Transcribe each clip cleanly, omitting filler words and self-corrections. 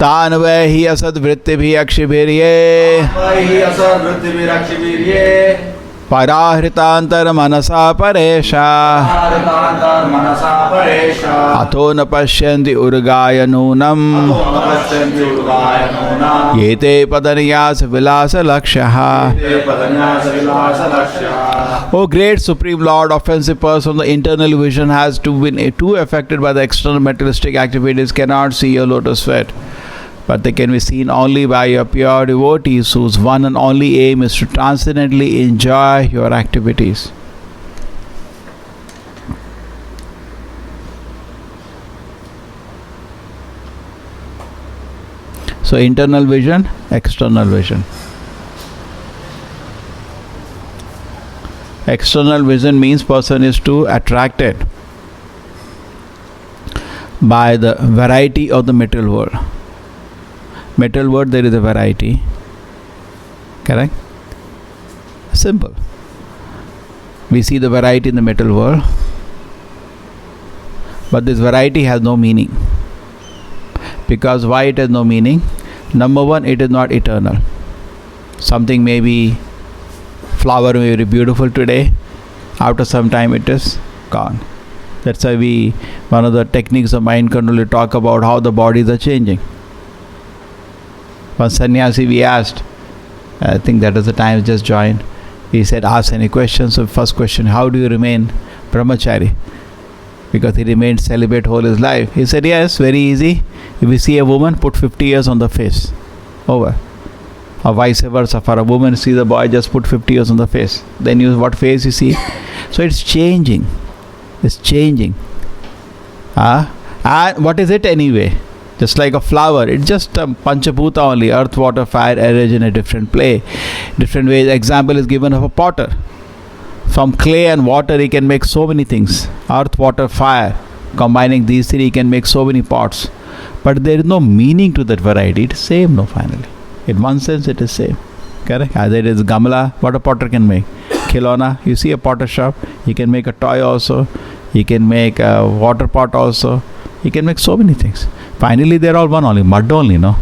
तान्वैहि असद्वृत्तिभिः अक्षिभिर्ये पराहृतान्तरमनसा परेशा अथो न पश्यन्ति उर्गाय नूनम् एते पदन्यास विलासलक्ष्यः. O great Supreme Lord, offensive person, the internal vision has been too affected by the external materialistic activities, cannot see your lotus feet. But they can be seen only by your pure devotees whose one and only aim is to transcendently enjoy your activities. So internal vision, external vision. External vision means person is too attracted by the variety of the material world. Material world, there is a variety. Correct? Simple. We see the variety in the material world, but this variety has no meaning. Because why it has no meaning? Number one, it is not eternal. Something may be, flower may be beautiful today, after some time it is gone. That's why one of the techniques of mind control, we talk about how the bodies are changing. One sannyasi we asked, I think that was the time he just joined, he said, ask any questions. So first question, how do you remain brahmachari? Because he remained celibate whole his life. He said, yes, very easy. If you see a woman, put 50 years on the face. Over. Or vice versa. For a woman sees a boy, just put 50 years on the face. Then what face you see? So it's changing. It's changing. And what is it anyway? Just like a flower, it's just a panchabhuta only, earth, water, fire, arranged in a different ways. Example is given of a potter. From clay and water he can make so many things. Earth, water, fire. Combining these three he can make so many pots. But there is no meaning to that variety. It is same, no, finally. In one sense it is same. Correct? Either it is gamla, what a potter can make. Khilona, you see a potter shop, he can make a toy also. He can make a water pot also. He can make so many things. Finally they are all one only, mud only, no?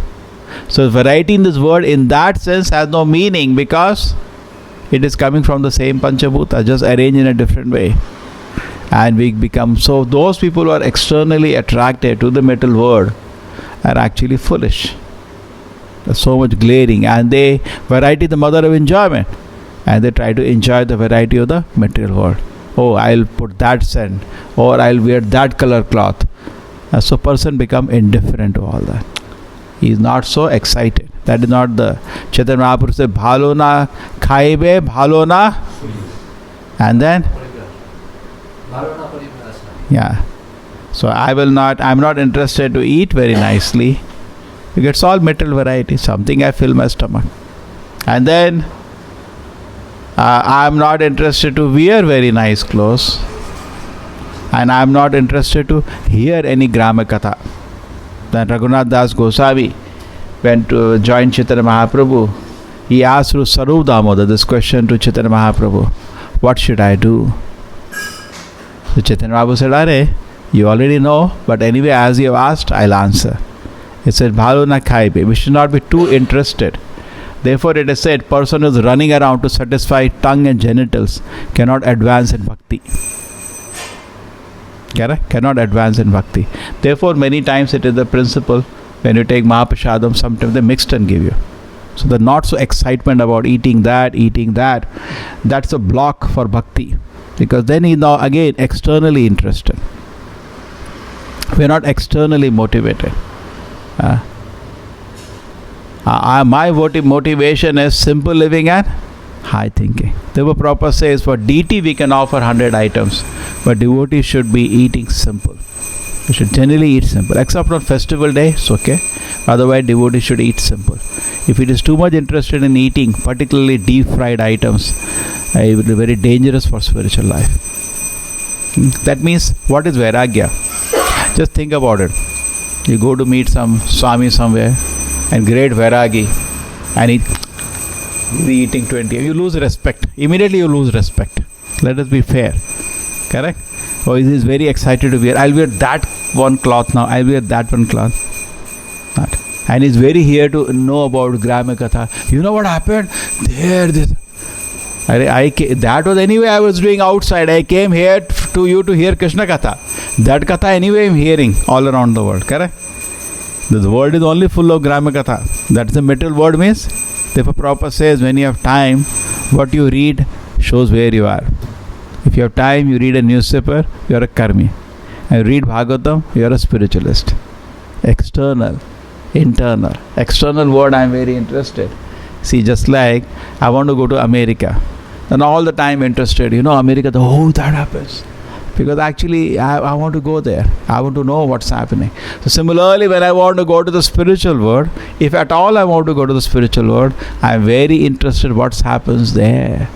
So variety in this word in that sense has no meaning because it is coming from the same panchabhuta, just arranged in a different way. And we become, so those people who are externally attracted to the material world are actually foolish. There's so much glaring, and variety is the mother of enjoyment, and they try to enjoy the variety of the material world. Oh, I'll put that scent, or I'll wear that color cloth. So person become indifferent to all that. He is not so excited. That is not the Chaitanya Mahaprabhu said, bhalo na khaibe, bhalo na, and then yeah. So I'm not interested to eat very nicely. It's all material variety. Something I fill my stomach. And then I'm not interested to wear very nice clothes. And I'm not interested to hear any Grama Katha. Then Raghunath Das Goswami went to join Chaitanya Mahaprabhu. He asked through Sarup Damodar this question to Chaitanya Mahaprabhu. What should I do? So Chaitanya Mahaprabhu said, Are, you already know, but anyway, as you have asked, I'll answer. He said, Bhalo na khaibe. We should not be too interested. Therefore, it is said, person who is running around to satisfy tongue and genitals cannot advance in bhakti. Cannot advance in bhakti. Therefore, many times it is the principle, when you take Mahaprasadam, sometimes they mixed and give you. So the not so excitement about eating that, that's a block for bhakti. Because then he is now again externally interested. We are not externally motivated. My motivation is simple living and high thinking. Deva Prabhupada says for deity we can offer 100 items, but devotees should be eating simple. We should generally eat simple. Except on festival day, it's okay. Otherwise, devotees should eat simple. If it is too much interested in eating, particularly deep fried items, it will be very dangerous for spiritual life. That means, what is Vairagya? Just think about it. You go to meet some Swami somewhere, and great Vairagi, and he's eating 20. You lose respect. Immediately you lose respect. Let us be fair. Correct? Oh, he is very excited to wear. I'll wear that one cloth now. I'll wear that one cloth. Not. and he's very here to know about Grama Katha. You know what happened? There, this. That was anyway I was doing outside. I came here to you to hear Krishna Katha. That Katha anyway I'm hearing all around the world. Correct? This world is only full of Grama Katha. That's the material word means. Therefore Prabhupada says when you have time, what you read shows where you are. If you have time, you read a newspaper, you are a karmi. And you read Bhagavatam, you are a spiritualist. External, internal. External word I am very interested. See, just like I want to go to America. And all the time interested. America, that happens. Because actually I want to go there. I want to know what's happening. So similarly, when I want to go to the spiritual world, if at all I want to go to the spiritual world, I am very interested what happens there.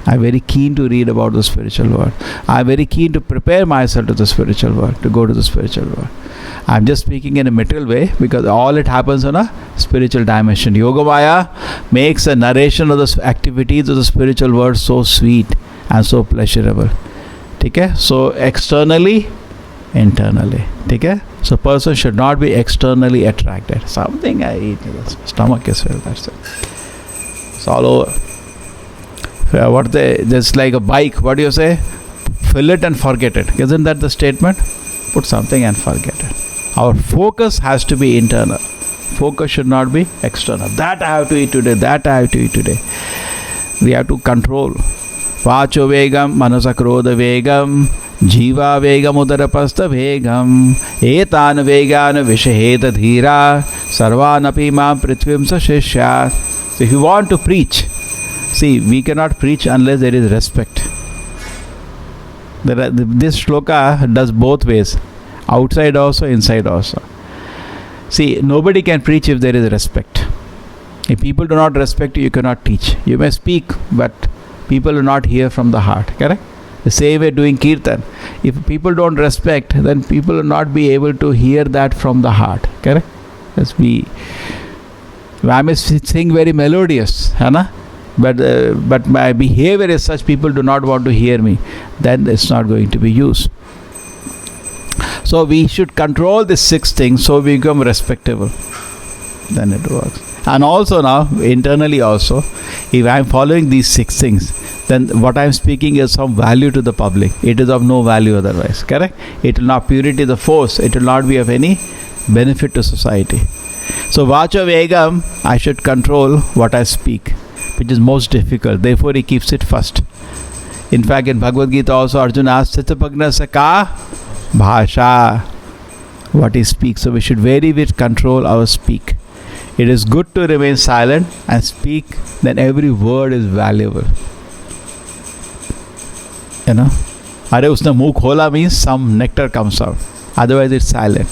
I am very keen to read about the spiritual world. I am very keen to prepare myself to the spiritual world, to go to the spiritual world. I am just speaking in a material way because all it happens on a spiritual dimension. Yogamaya makes a narration of the activities of the spiritual world so sweet and so pleasurable. Okay? So externally, internally. Okay? So person should not be externally attracted. Something I eat, the stomach is filled. That's it. It's all over. Just like a bike, what do you say? Fill it and forget it. Isn't that the statement? Put something and forget it. Our focus has to be internal. Focus should not be external. That I have to eat today. That I have to eat today. We have to control. Vacho vegam, manasa krodha vegam, jiva vegam udarapastha vegam, etan vegan vishaheta dhira, sarvanapi mam prithvim sa shishya. So if you want to preach, see, we cannot preach unless there is respect. This shloka does both ways. Outside also, inside also. See, nobody can preach if there is respect. If people do not respect you, you cannot teach. You may speak, but people will not hear from the heart. Correct? The same way doing kirtan. If people don't respect, then people will not be able to hear that from the heart. Correct? I may sing very melodious, but my behavior is such people do not want to hear me. Then it's not going to be used. So we should control these 6 things so we become respectable. Then it works. And also now, internally also, if I am following these 6 things, then what I am speaking is some value to the public. It is of no value otherwise. Correct? It will not purity the force. It will not be of any benefit to society. So Vacha Vegam, I should control what I speak, which is most difficult. Therefore he keeps it first. In fact, in Bhagavad Gita also Arjuna asks, Sithapagna Saka Bhasha, what he speaks. So we should very much control our speak. It is good to remain silent and speak, then every word is valuable. Are usne muh khola means some nectar comes out. Otherwise it's silent.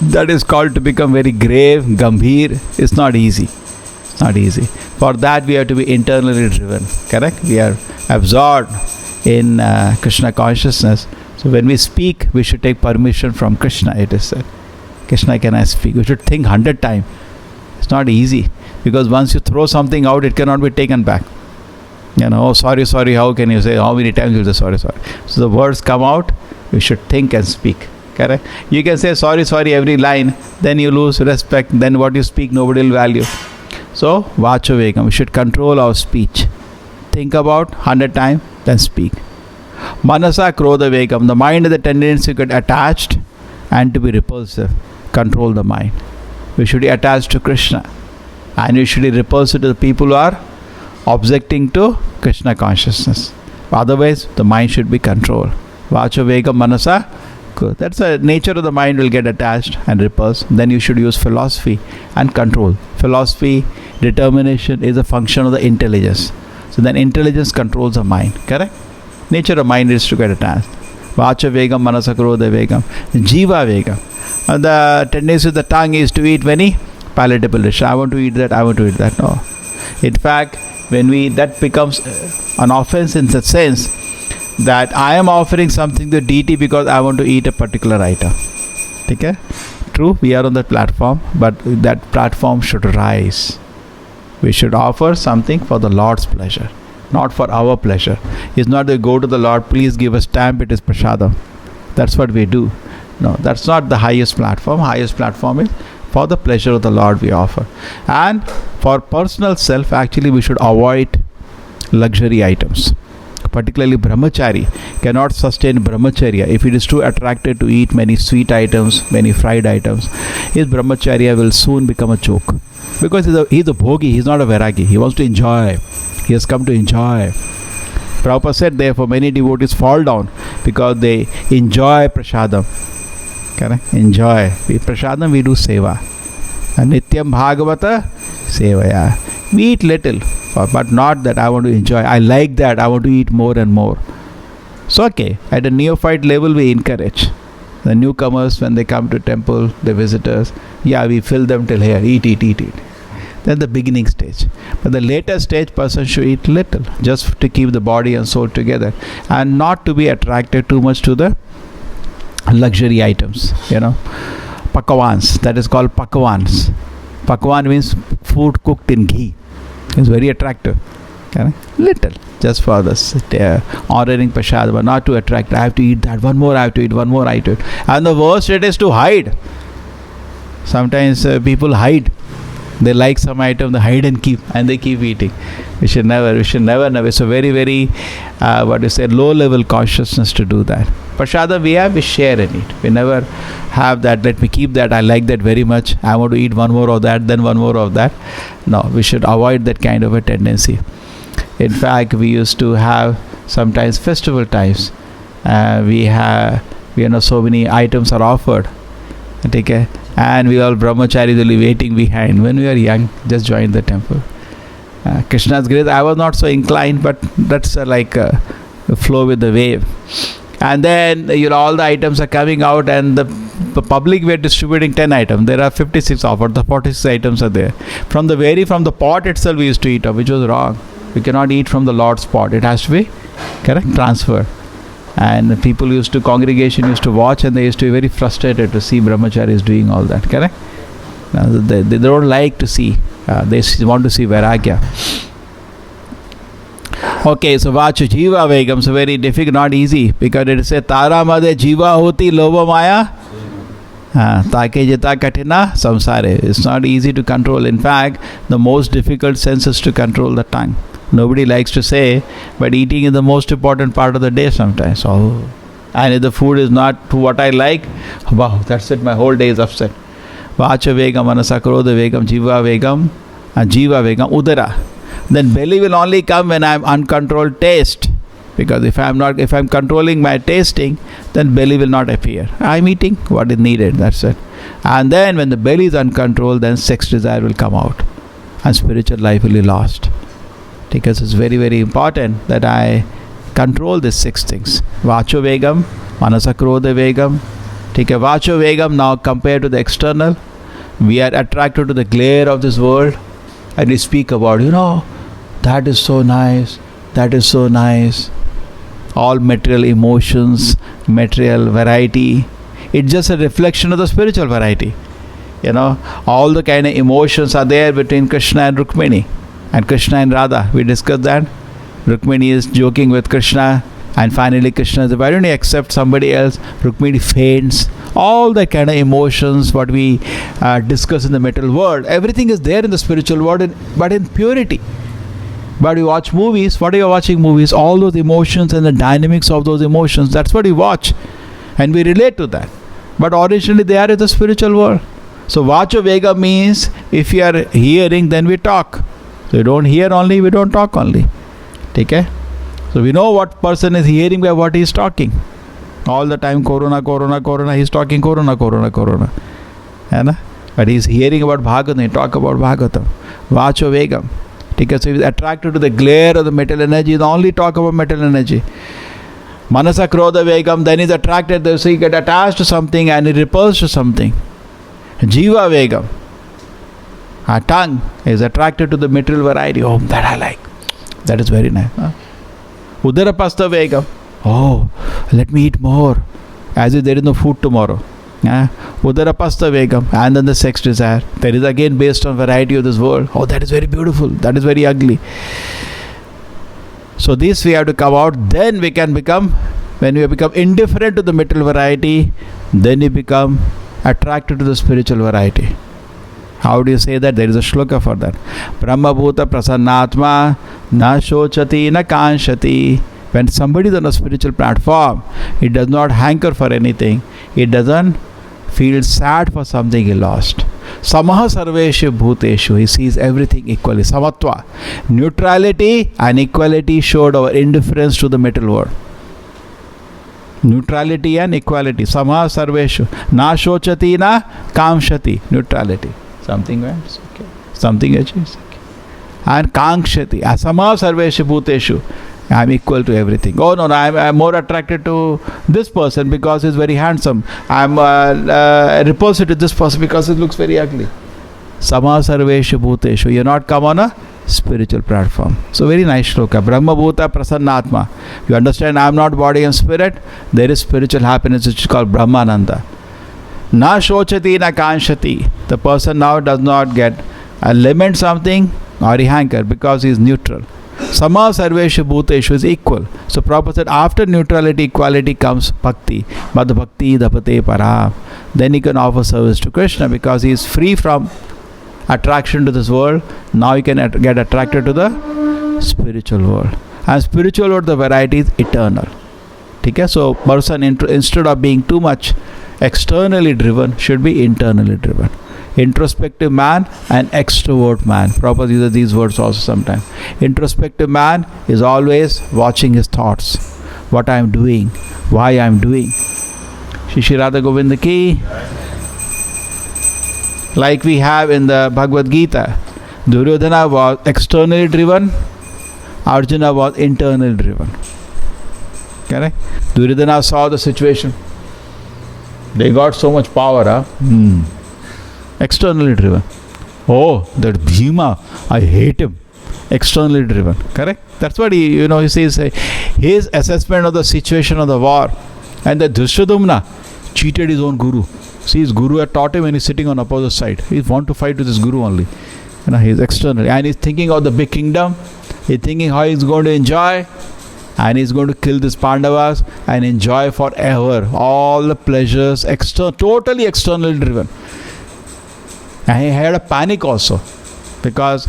That is called to become very grave, gambhir. It's not easy. It's not easy. For that we have to be internally driven. Correct? We are absorbed in Krishna consciousness. So when we speak, we should take permission from Krishna, it is said. Krishna, can I speak? We should think 100 times. It's not easy. Because once you throw something out, it cannot be taken back. Sorry, how can you say? How many times you say sorry? So the words come out, we should think and speak. Correct? You can say sorry every line, then you lose respect. Then what you speak, nobody will value. So, Vacha Vegam, we should control our speech. Think about 100 times, then speak. Manasa Krodha Vegam, the mind has the tendency to get attached and to be repulsive. Control the mind. We should be attached to Krishna. And we should be repulsive to the people who are objecting to Krishna consciousness. Otherwise, the mind should be controlled. Vacha Vegam Manasa. That's the nature of the mind will get attached and repulsed. Then you should use philosophy and control. Philosophy, determination is a function of the intelligence. So then intelligence controls the mind. Correct? Nature of mind is to get attached. Vacha Vegam, Manasa Krodha Vegam, Jiva Vegam. And the tendency of the tongue is to eat many palatable dishes. I want to eat that, I want to eat that. No. In fact, that becomes an offense in the sense that I am offering something to deity because I want to eat a particular item. Okay? True, we are on that platform, but that platform should rise. We should offer something for the Lord's pleasure, not for our pleasure. It's not that we go to the Lord, please give a stamp, it is prasadam. That's what we do. No, that's not the highest platform. Highest platform is For the pleasure of the Lord we offer. And for personal self, actually we should avoid luxury items. Particularly brahmachari cannot sustain brahmacharya if it is too attracted to eat many sweet items, many fried items. His brahmacharya will soon become a choke. Because he's a bhogi, he's not a vairagi. He wants to enjoy. He has come to enjoy. Prabhupada said, therefore, many devotees fall down because they enjoy prasadam. Correct? Enjoy. Prasadam we do seva. Nityam bhagavata sevaya. We eat little, but not that I want to enjoy. I like that. I want to eat more and more. So, okay, at a neophyte level, we encourage the newcomers when they come to temple, the visitors. Yeah, we fill them till here. Eat. Then the beginning stage. But the later stage, person should eat little, just to keep the body and soul together, and not to be attracted too much to the luxury items. Pakawans. That is called pakawans. Pakawan means food cooked in ghee. It's very attractive. Little, just for this honoring prasad, but not to attract. I have to eat that. One more I have to eat. And the worst it is to hide. Sometimes people hide. They like some item, they hide and keep, and they keep eating. We should never. It's a very, very, low level consciousness to do that. Prasada we share and eat. We never have that, let me keep that, I like that very much, I want to eat one more of that, then one more of that. No, we should avoid that kind of a tendency. In fact, we used to have sometimes festival times. So many items are offered. Okay? And we all brahmacharis will be waiting behind. When we are young, just join the temple. Krishna's grace, I was not so inclined, but that's like a flow with the wave. And then all the items are coming out, and the public were distributing 10 items. There are 56 offered. The 46 items are there. From the pot itself we used to eat, which was wrong. We cannot eat from the Lord's pot. It has to be transferred. And congregation used to watch, and they used to be very frustrated to see brahmacharis doing all that. Correct? Now, they don't like to see. They want to see vairagya. Okay, so vachu jiva vegam. So very difficult, not easy, because it says tara madhe jiva hoti loba maya. Take jita katina samsare. It's not easy to control. In fact, the most difficult sense is to control the tongue. Nobody likes to say, but eating is the most important part of the day sometimes. And if the food is not to what I like, wow, that's it, my whole day is upset. Vacha vegam, manasa krodha vegam, jiva vegam, and jiva vegam, udara. Then belly will only come when I am uncontrolled taste. Because if I am controlling my tasting, then belly will not appear. I am eating what is needed, that's it. And then when the belly is uncontrolled, then sex desire will come out. And spiritual life will be lost. Because it's very, very important that I control these 6 things. Vacho vegam, manasa krodha vegam. Vacho vegam, now compared to the external, we are attracted to the glare of this world, and we speak about, that is so nice, that is so nice. All material emotions, material variety. It's just a reflection of the spiritual variety. All the kind of emotions are there between Krishna and Rukmini. And Krishna and Radha, we discussed that. Rukmini is joking with Krishna, and finally Krishna says, why don't you accept somebody else? Rukmini faints. All the kind of emotions what we discuss in the material world, everything is there in the spiritual world, but in purity. But we watch movies. What are you watching movies? All those emotions and the dynamics of those emotions, that's what we watch. And we relate to that. But originally they are in the spiritual world. So Vacho Vega means if you are hearing, then we talk. So we don't hear only, we don't talk only. Okay? So we know what person is hearing by what he is talking. All the time, Corona, he is talking Corona. But he is hearing about Bhagavatam, he talk about Bhagavatam. Vacho Vegam. Okay? So he is attracted to the glare of the metal energy, he only talk about metal energy. Manasa Krodha Vegam, then he is attracted, so he get attached to something and he repulsed to something. Jiva Vegam. Our tongue is attracted to the material variety. Oh, that I like. That is very nice. Udarapastha Vegam. Oh, let me eat more. As if there is no food tomorrow. Udarapastha Vegam. And then the sex desire. That is again based on variety of this world. Oh, that is very beautiful. That is very ugly. So this we have to come out. Then we can become, when we become indifferent to the material variety, then we become attracted to the spiritual variety. How do you say that? There is a shloka for that. Brahma bhuta prasannatma na shochati na kanshati. When somebody is on a spiritual platform, it does not hanker for anything. It doesn't feel sad for something he lost. Samaha sarveshu bhuteshu. He sees everything equally. Samatva. Neutrality and equality showed our indifference to the material world. Neutrality and equality. Samaha sarveshu. Na shochati na kamshati. Neutrality. Something went, okay. Something achieves, okay. And kankshati. Asamaha sarveshu bhuteshu. I am equal to everything. Oh no, I am more attracted to this person because he is very handsome. I am repulsive to this person because he looks very ugly. Samaha sarveshu bhuteshu. You are not come on a spiritual platform. So very nice shloka. Brahma bhuta prasannatma. You understand, I am not body and spirit. There is spiritual happiness which is called Brahmananda. Na shochati na kanshati. The person now does not get lament something or he hanker because he is neutral. Sama sarveshu bhuteshu is equal. So Prabhupada said after neutrality, equality comes bhakti. But the bhakti dapate para. Then he can offer service to Krishna because he is free from attraction to this world. Now he can get attracted to the spiritual world. And spiritual world, the variety is eternal. Okay? So person instead of being too much externally driven should be internally driven. Introspective man and extrovert man. Prabhupada uses these words also sometimes. Introspective man is always watching his thoughts. What I am doing, why I am doing. Shri Radha Govinda ki. Like we have in the Bhagavad Gita, Duryodhana was externally driven, Arjuna was internally driven. Correct? Duryodhana saw the situation. They got so much power, externally driven. Oh, that Bhima, I hate him. Externally driven. Correct? That's what he says. His assessment of the situation of the war, and that Duryodhana cheated his own guru. See, his guru had taught him and he's sitting on opposite side. He wants to fight with his guru only. He's externally. And he's thinking of the big kingdom. He's thinking how he's going to enjoy. And he's going to kill these Pandavas and enjoy forever all the pleasures, totally externally driven. And he had a panic also. Because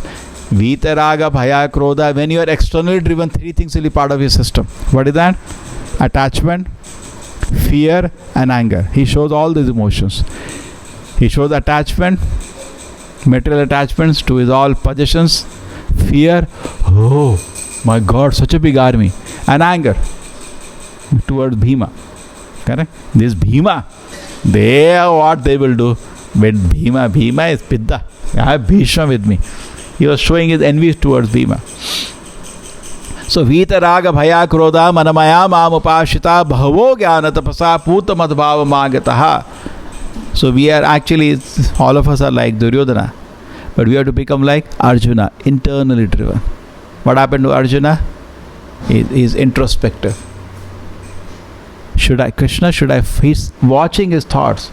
Vitaraga, Bhaya, Krodha, when you are externally driven, three things will be part of your system. What is that? Attachment, fear and anger. He shows all these emotions. He shows attachment, material attachments to his all possessions, fear, oh my God, such a big army, and anger towards Bhima. Correct? This Bhima, what they will do with Bhima is Piddha. I have Bhishma with me. He was showing his envy towards Bhima. So Vitaraga Bhaya Krodha Manamaya Mamupashita Bhavo Jnana Tapasa Puta Madhbhava Magataha. So we are actually, all of us are like Duryodhana, but we have to become like Arjuna, internally driven. What happened to Arjuna? He is introspective. He's watching his thoughts.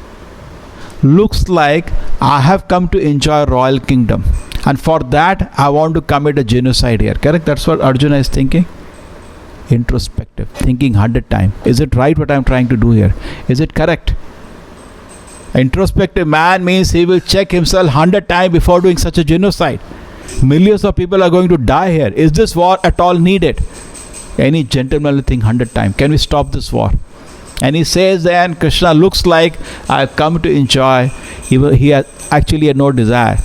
Looks like I have come to enjoy royal kingdom. And for that, I want to commit a genocide here. Correct? That's what Arjuna is thinking. Introspective. Thinking 100 times. Is it right what I am trying to do here? Is it correct? Introspective man means he will check himself 100 times before doing such a genocide. Millions of people are going to die here. Is this war at all needed? Any gentleman will think 100 times. Can we stop this war? And he says then, Krishna looks like I have come to enjoy. He has actually had no desire.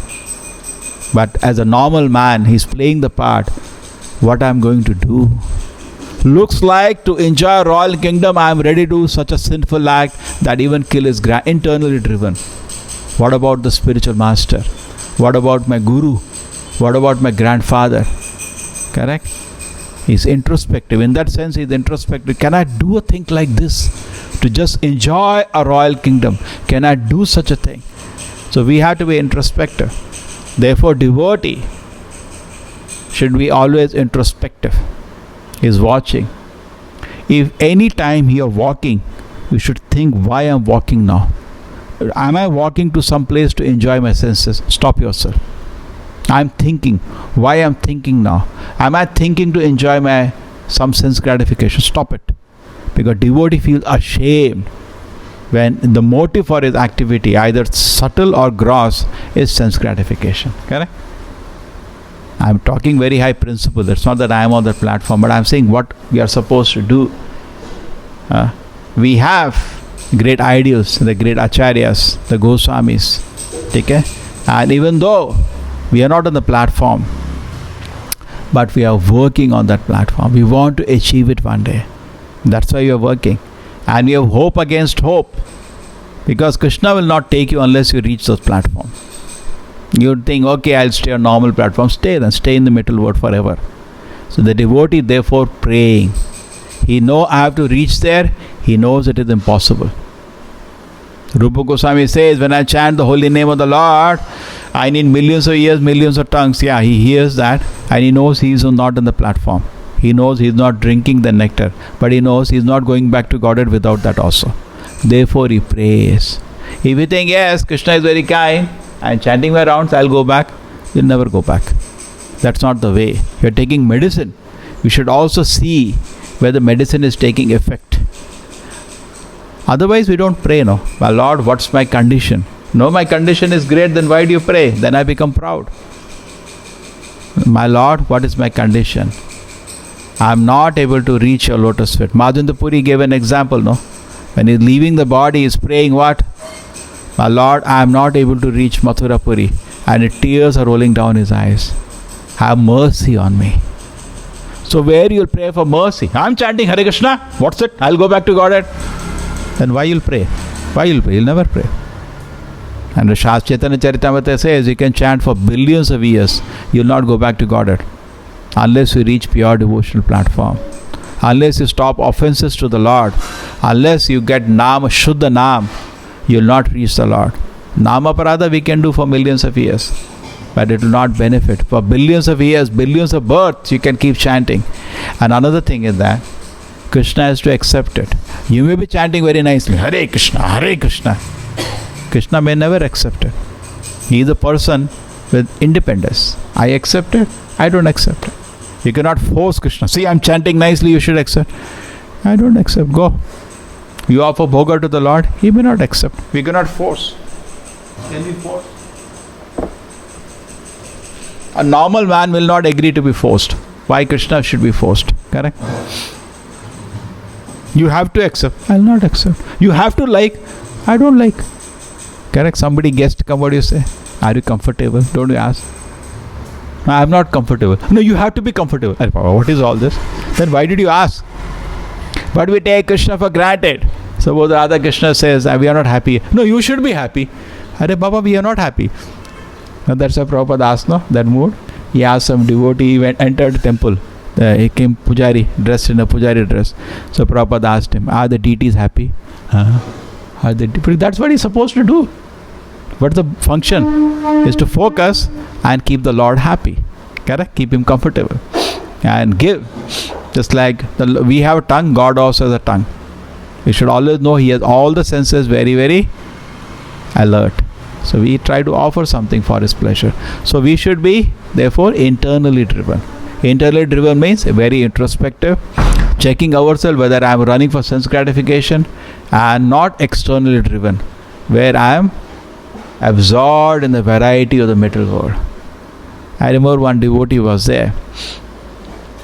But as a normal man, he's playing the part. What I am going to do? Looks like to enjoy royal kingdom, I am ready to do such a sinful act that even kill his internally driven. What about the spiritual master? What about my guru? What about my grandfather? Correct? He's introspective. In that sense, he's introspective. Can I do a thing like this? To just enjoy a royal kingdom. Can I do such a thing? So we have to be introspective. Therefore, devotee should be always introspective. He's watching. If any time you are walking, you should think, why I am walking now? Am I walking to some place to enjoy my senses? Stop yourself. I am thinking. Why I am thinking now? Am I thinking to enjoy some sense gratification? Stop it. Because devotee feels ashamed when the motive for his activity, either subtle or gross, is sense gratification. Correct? I'm talking very high principle. It's not that I am on that platform, but I'm saying what we are supposed to do. We have great ideals, the great acharyas, the Goswamis. Okay? And even though we are not on the platform, but we are working on that platform. We want to achieve it one day. That's why we are working. And we have hope against hope. Because Krishna will not take you unless you reach those platforms. You'd think, okay, I'll stay on normal platform. Stay then. Stay in the middle world forever. So the devotee therefore praying. He knows I have to reach there. He knows it is impossible. Rupa Goswami says, when I chant the holy name of the Lord, I need millions of ears, millions of tongues. Yeah, he hears that and he knows he is not on the platform. He knows he is not drinking the nectar. But he knows he is not going back to Godhead without that also. Therefore he prays. If you think, yes, Krishna is very kind, I'm chanting my rounds, I'll go back, you'll never go back. That's not the way. You're taking medicine. You should also see where the medicine is taking effect. Otherwise we don't pray, no. Well, Lord, what's my condition? No, my condition is great, then why do you pray? Then I become proud. My Lord, what is my condition? I'm not able to reach your lotus feet. Madhavendra Puri gave an example, no. When he's leaving the body, he's praying what? My Lord, I am not able to reach Mathura Puri. And tears are rolling down his eyes. Have mercy on me. So where you'll pray for mercy? I'm chanting Hare Krishna. What's it? I'll go back to Godhead. Then why you'll pray? Why you'll pray? You'll never pray. And the Chaitanya Charitamrita says you can chant for billions of years. You'll not go back to Godhead. Unless you reach pure devotional platform. Unless you stop offenses to the Lord. Unless you get Naam, Shuddha Naam. You will not reach the Lord. Nama Parada we can do for millions of years, but it will not benefit. For billions of years, billions of births, you can keep chanting. And another thing is that Krishna has to accept it. You may be chanting very nicely, Hare Krishna, Hare Krishna. Krishna may never accept it. He is a person with independence. I accept it, I don't accept it. You cannot force Krishna. See, I'm chanting nicely, you should accept. I don't accept, go. You offer bhoga to the Lord, He may not accept. We cannot force. Can we force? A normal man will not agree to be forced. Why Krishna should be forced? Correct? You have to accept. I will not accept. You have to like. I don't like. Correct? Somebody guest come, what do you say? Are you comfortable? Don't you ask? No, I am not comfortable. No, you have to be comfortable. What is all this? Then why did you ask? But we take Krishna for granted. Suppose Radha Krishna says, we are not happy. No, you should be happy. Arey Baba, we are not happy. Now that's why Prabhupada asked, no, that mood. He asked some devotee, he entered the temple. He came Pujari, dressed in a Pujari dress. So Prabhupada asked him, are the deities happy? Are they? That's what he's supposed to do. But the function is to focus and keep the Lord happy. Correct? Keep Him comfortable. And give. Just like we have a tongue, God also has a tongue. We should always know He has all the senses very, very alert. So we try to offer something for His pleasure. So we should be, therefore, internally driven. Internally driven means very introspective, checking ourselves whether I am running for sense gratification, and not externally driven, where I am absorbed in the variety of the material world. I remember one devotee was there.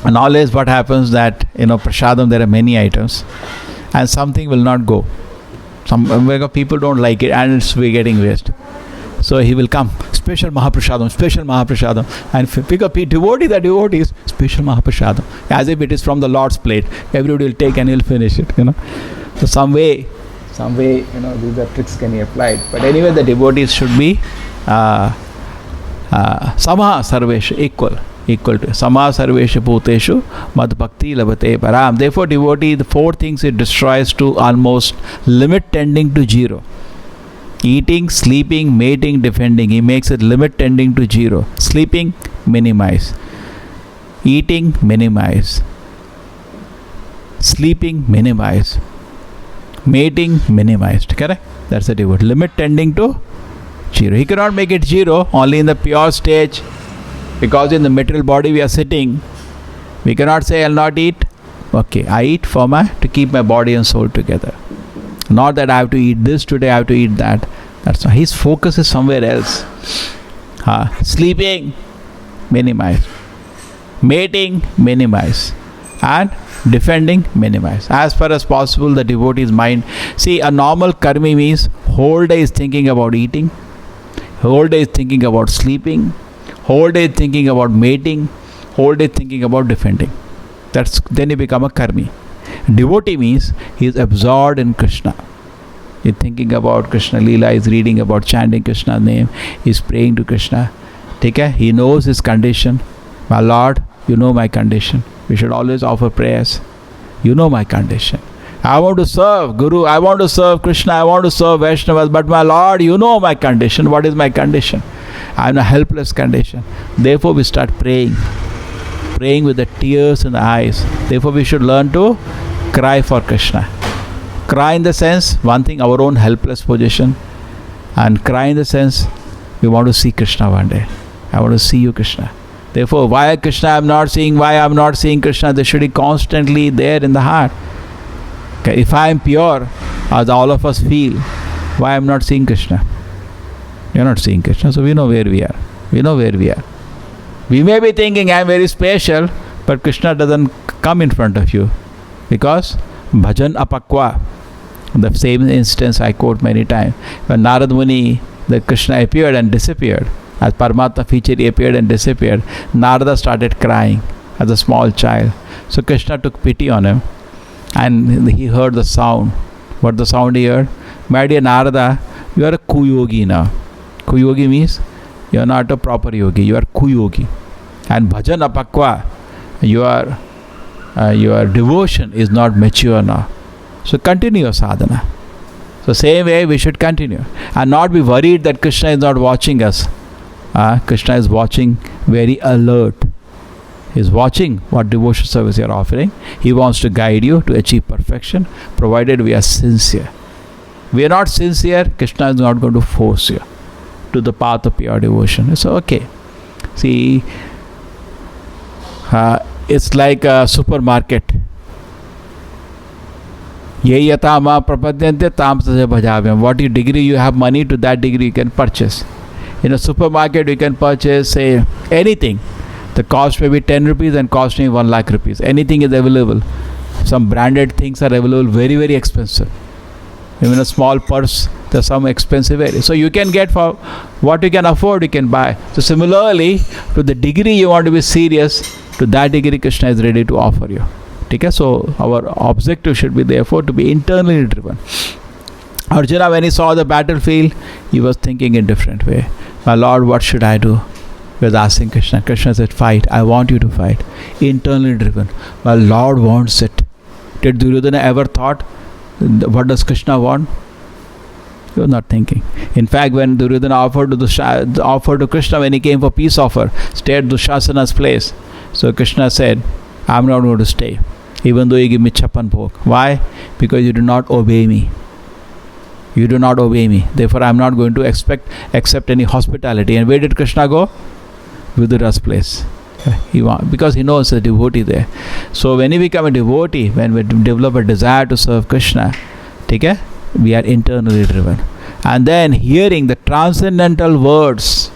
And always what happens that, prasadam, there are many items and something will not go. Some people don't like it and it's getting waste. So he will come, special Mahaprasadam, and pick up devotees, special Mahaprasadam, as if it is from the Lord's plate. Everybody will take and he'll finish it, So some way, these are tricks can be applied. But anyway, the devotees should be Samaha Sarvesha, equal to Samaha Sarvesha Bhuteshu Mad Bhakti Labhate Param. Therefore, devotee, the four things it destroys to almost limit tending to zero. Eating, sleeping, mating, defending. He makes it limit tending to zero. Sleeping, minimize. Eating, minimize. Sleeping, minimize. Mating, minimized. Correct? That's the devotee. Limit tending to zero. He cannot make it zero only in the pure stage, because in the material body we are sitting. We cannot say I'll not eat. Okay, I eat to keep my body and soul together. Not that I have to eat this today, I have to eat that. That's not. His focus is somewhere else. Sleeping, minimize. Mating, minimize. And defending, minimize. As far as possible, the devotee's mind. See, a normal karmi means whole day is thinking about eating, whole day is thinking about sleeping, whole day is thinking about mating, whole day thinking about defending. Then you become a karmi. Devotee means he is absorbed in Krishna. He is thinking about Krishna Leela, he is reading about chanting Krishna's name, he is praying to Krishna. Okay? He knows his condition. My Lord, you know my condition. We should always offer prayers. You know my condition. I want to serve Guru, I want to serve Krishna, I want to serve Vaishnavas, but my Lord, you know my condition. What is my condition? I am in a helpless condition. Therefore we start praying with the tears in the eyes. Therefore we should learn to cry for Krishna. Cry in the sense, one thing, our own helpless position, and cry in the sense, we want to see Krishna one day. I want to see you, Krishna. Therefore, why Krishna I am not seeing, why I am not seeing Krishna, they should be constantly there in the heart. Okay, if I am pure, as all of us feel, why I am not seeing Krishna? You are not seeing Krishna, so we know where we are. We know where we are. We may be thinking I am very special, but Krishna doesn't come in front of you. Because bhajan apakwa, the same instance I quote many times, when Narad Muni, the Krishna appeared and disappeared. As Paramatma feature, he appeared and disappeared. Narada started crying as a small child. So Krishna took pity on him and he heard the sound. What the sound he heard? My dear Narada, you are a kuyogi now. Kuyogi means you are not a proper yogi, you are kuyogi. And bhajan apakwa, your devotion is not mature now. So continue your sadhana. So same way we should continue and not be worried that Krishna is not watching us. Krishna is watching, very alert. He is watching what devotion service you are offering. He wants to guide you to achieve perfection, provided we are sincere. We are not sincere, Krishna is not going to force you to the path of pure devotion. It's okay. See, it's like a supermarket. Ye yata ma prapadyante tam tasya bhajavyam. What degree you have money, to that degree you can purchase. In a supermarket you can purchase, say, anything. The cost may be 10 rupees and cost me 1 lakh rupees. Anything is available. Some branded things are available, very, very expensive. Even a small purse, there's some expensive area. So you can get for what you can afford, you can buy. So similarly, to the degree you want to be serious, to that degree Krishna is ready to offer you. Okay? So our objective should be therefore to be internally driven. Arjuna, when he saw the battlefield, he was thinking in a different way. My Lord, what should I do? He was asking Krishna. Krishna said, fight. I want you to fight. Internally driven. My Lord wants it. Did Duryodhana ever thought, what does Krishna want? He was not thinking. In fact, when Duryodhana offered to Krishna, when he came for peace offer, stay at Dushasana's place. So Krishna said, I am not going to stay, even though you give me chapan bhog. Why? Because you do not obey me. You do not obey me. Therefore, I am not going to accept any hospitality. And where did Krishna go? Vidura's place. Because he knows a devotee there. So when we become a devotee, when we develop a desire to serve Krishna, we are internally driven. And then hearing the transcendental words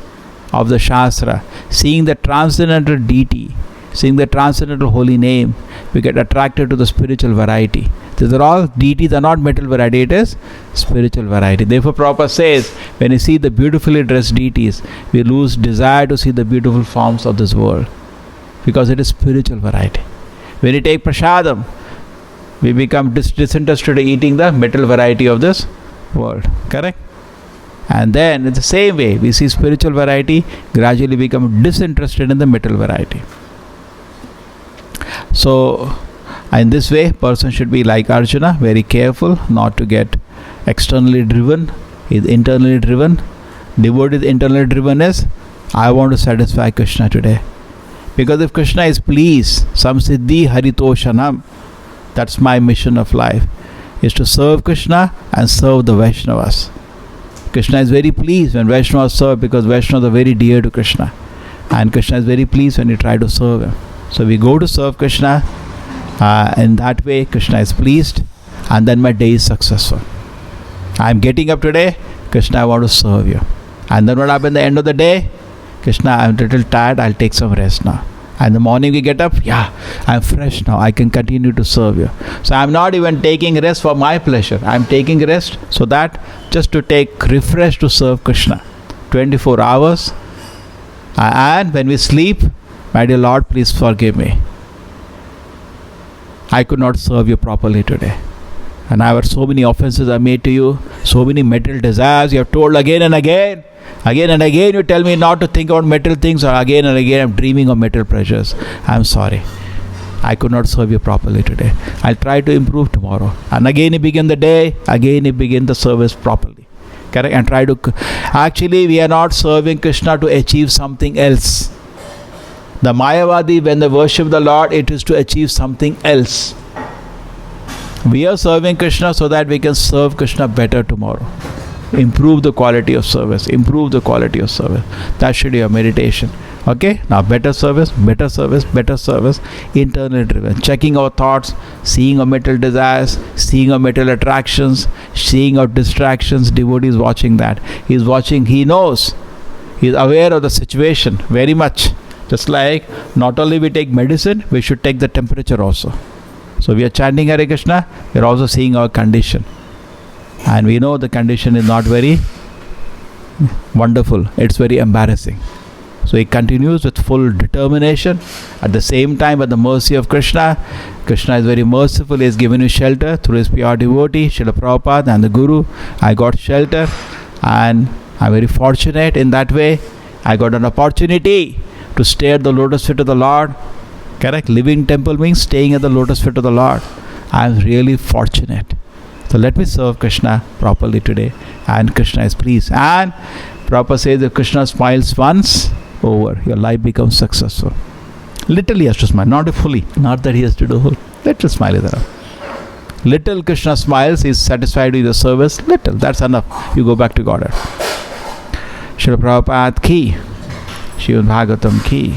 of the Shastra, seeing the transcendental deity, seeing the transcendental holy name, we get attracted to the spiritual variety. These are all deities, are not material variety, it is spiritual variety. Therefore Prabhupada says, when you see the beautifully dressed deities, we lose desire to see the beautiful forms of this world, because it is spiritual variety. When you take prasadam, we become disinterested in eating the material variety of this world. Correct? And then in the same way, we see spiritual variety, gradually become disinterested in the material variety. So in this way, person should be like Arjuna, very careful not to get externally driven. He is internally driven. Devotee's internally driven is, I want to satisfy Krishna today. Because if Krishna is pleased, samsiddhi haritoshanam, that's my mission of life, is to serve Krishna and serve the Vaishnavas. Krishna is very pleased when Vaishnavas serve, because Vaishnavas are very dear to Krishna. And Krishna is very pleased when you try to serve him. So we go to serve Krishna. In that way, Krishna is pleased, and then my day is successful. I'm getting up today, Krishna, I want to serve you. And then what happens at the end of the day? Krishna, I'm a little tired, I'll take some rest now. And in the morning we get up, I'm fresh now, I can continue to serve you. So I'm not even taking rest for my pleasure. I'm taking rest so that just to take refresh to serve Krishna. 24 hours. And when we sleep, my dear Lord, please forgive me. I could not serve you properly today. And I have so many offenses I made to you, so many material desires you have told again and again. Again and again you tell me not to think about material things, or again and again I'm dreaming of material pleasures. I'm sorry. I could not serve you properly today. I'll try to improve tomorrow. And again you begin the day, again you begin the service properly. Correct? And try to... Actually, we are not serving Krishna to achieve something else. The Mayavadi, when they worship the Lord, it is to achieve something else. We are serving Krishna so that we can serve Krishna better tomorrow. Improve the quality of service. Improve the quality of service. That should be your meditation. Okay? Now better service, better service, better service. Internally driven. Checking our thoughts, seeing our material desires, seeing our material attractions, seeing our distractions. Devotee is watching that. He is watching, he knows. He is aware of the situation very much. Just like not only we take medicine, we should take the temperature also. So we are chanting Hare Krishna, we are also seeing our condition. And we know the condition is not very wonderful. It's very embarrassing. So he continues with full determination. At the same time, at the mercy of Krishna, Krishna is very merciful. He has given you shelter through his pure devotee, Srila Prabhupada and the Guru. I got shelter and I'm very fortunate in that way. I got an opportunity to stay at the lotus feet of the Lord. Correct? Living temple means staying at the lotus feet of the Lord. I am really fortunate. So let me serve Krishna properly today. And Krishna is pleased. And Prabhupada says if Krishna smiles once, over, your life becomes successful. Little he has to smile, not fully. Not that he has to do whole. Little smile is enough. Little Krishna smiles, he is satisfied with the service. Little, that's enough. You go back to Godhead. Srila Prabhupada ki, Srimad Bhagavatam ki.